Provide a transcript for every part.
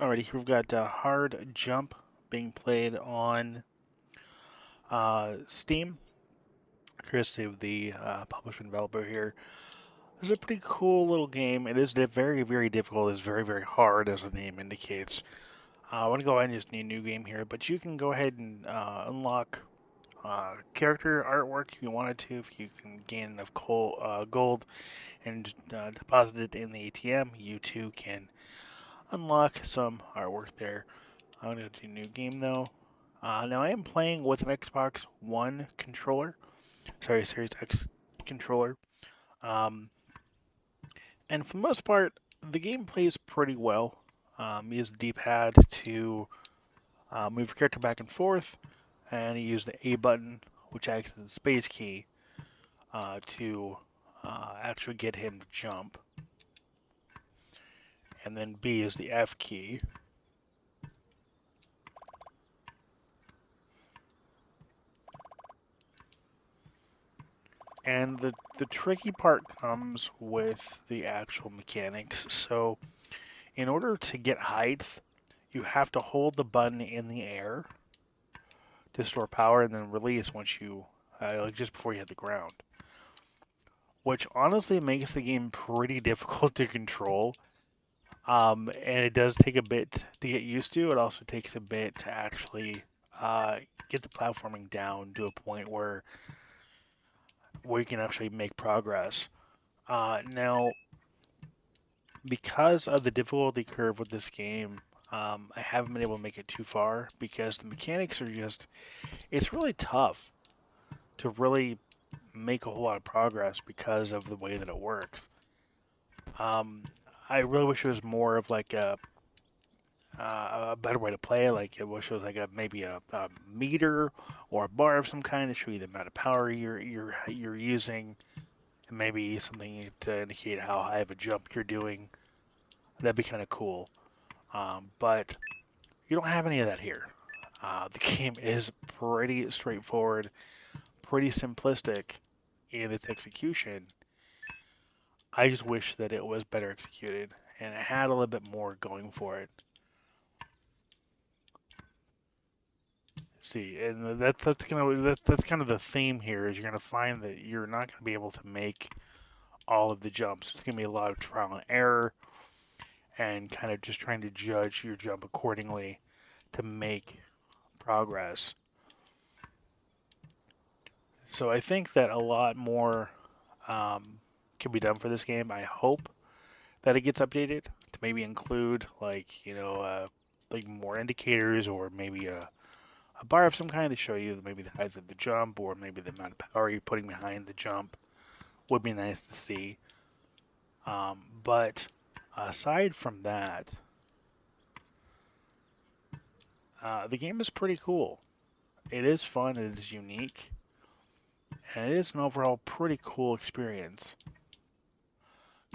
Alrighty, here we've got Hard Jump being played on Steam, courtesy of the publisher and developer here. It's a pretty cool little game. It is very, very difficult. It's very, very hard, as the name indicates. I want to go ahead and just need a new game here, but you can go ahead and unlock character artwork if you wanted to. If you can gain enough gold and deposit it in the ATM, you too can unlock some artwork there. I'm going to do new game though. Now I am playing with an Xbox One controller, sorry, Series X controller, um, and for the most part, the game plays pretty well. You use the D-pad to move your character back and forth, and you use the A button, which acts as the space key, to actually get him to jump, and then B is the F key. And the tricky part comes with the actual mechanics. So, in order to get height, you have to hold the button in the air to store power and then release once you, like just before you hit the ground. Which honestly makes the game pretty difficult to control. And it does take a bit to get used to. It also takes a bit to actually get the platforming down to a point where you can actually make progress. Now, because of the difficulty curve with this game, I haven't been able to make it too far because the mechanics are just, it's really tough to really make a whole lot of progress because of the way that it works. Um, I really wish it was more of like a better way to play. Like I wish it was like maybe a meter or a bar of some kind to show you the amount of power you're using, and maybe something to indicate how high of a jump you're doing. That'd be kind of cool. But you don't have any of that here. The game is pretty straightforward, pretty simplistic in its execution. I just wish that it was better executed and it had a little bit more going for it. See, and that's kind of the theme here is you're gonna find that you're not gonna be able to make all of the jumps. It's gonna be a lot of trial and error and kind of just trying to judge your jump accordingly to make progress. So I think that a lot more can be done for this game. I hope that it gets updated to maybe include like more indicators or maybe a bar of some kind to show you maybe the height of the jump or maybe the amount of power you're putting behind the jump would be nice to see. But aside from that, the game is pretty cool. It is fun. It is unique, and it is an overall pretty cool experience.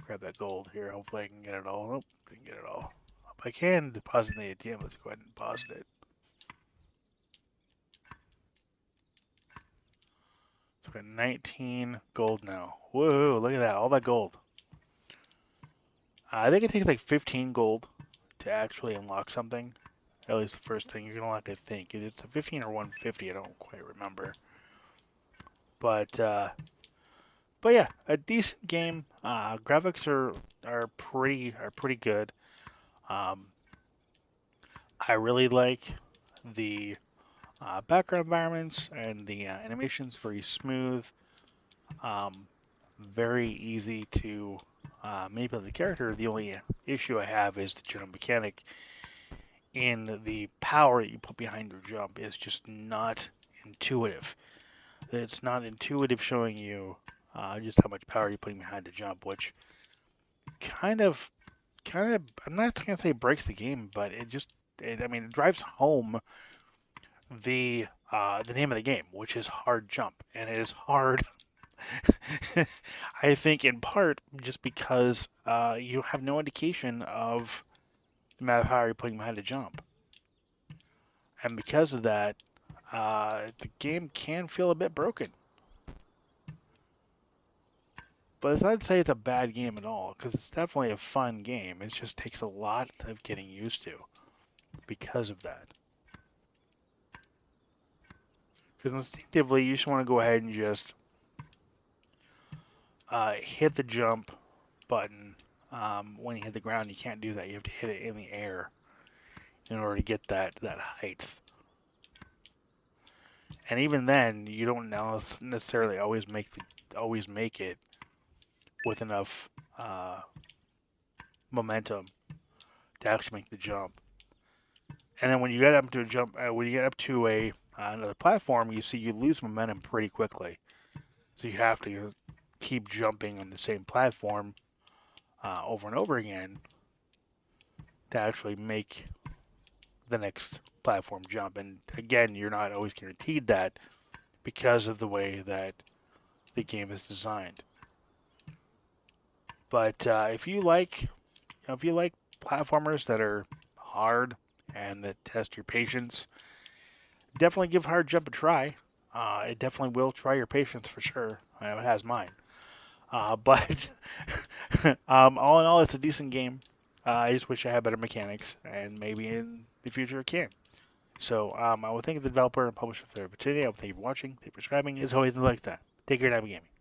Grab that gold here. Hopefully, I can get it all. Nope, didn't get it all. If I can deposit in the ATM, let's go ahead and deposit it. So we got 19 gold now. Whoa, look at that. All that gold. I think it takes like 15 gold to actually unlock something. At least the first thing you're going to unlock, I think. It's a 15 or 150, I don't quite remember. But, uh, but yeah, a decent game. Graphics are pretty good. Um, I really like the background environments and the animations. Very smooth. Um, very easy to manipulate the character. The only issue I have is the general mechanic in the power that you put behind your jump is just not intuitive. It's not intuitive showing you just how much power you're putting behind the jump, which kind of, I'm not gonna say breaks the game, but I mean, it drives home the name of the game, which is Hard Jump, and it is hard. I think in part just because you have no indication of the amount of power you're putting behind a jump, and because of that, the game can feel a bit broken. But it's not to say it's a bad game at all, because it's definitely a fun game. It just takes a lot of getting used to because of that. Because instinctively, you just want to go ahead and just hit the jump button. When you hit the ground, you can't do that. You have to hit it in the air in order to get that height. And even then, you don't necessarily always make it with enough momentum to actually make the jump. And then when you get up to a another platform, you see you lose momentum pretty quickly. So you have to keep jumping on the same platform over and over again to actually make the next platform jump. And again, you're not always guaranteed that because of the way that the game is designed. But if you like platformers that are hard and that test your patience, definitely give Hard Jump a try. It definitely will try your patience for sure. It has mine. But all in all, it's a decent game. I just wish I had better mechanics, and maybe in the future it can. So I will thank the developer and publisher for the opportunity. I will thank you for watching, thank you for subscribing. As always, until next time, take care and have a gaming.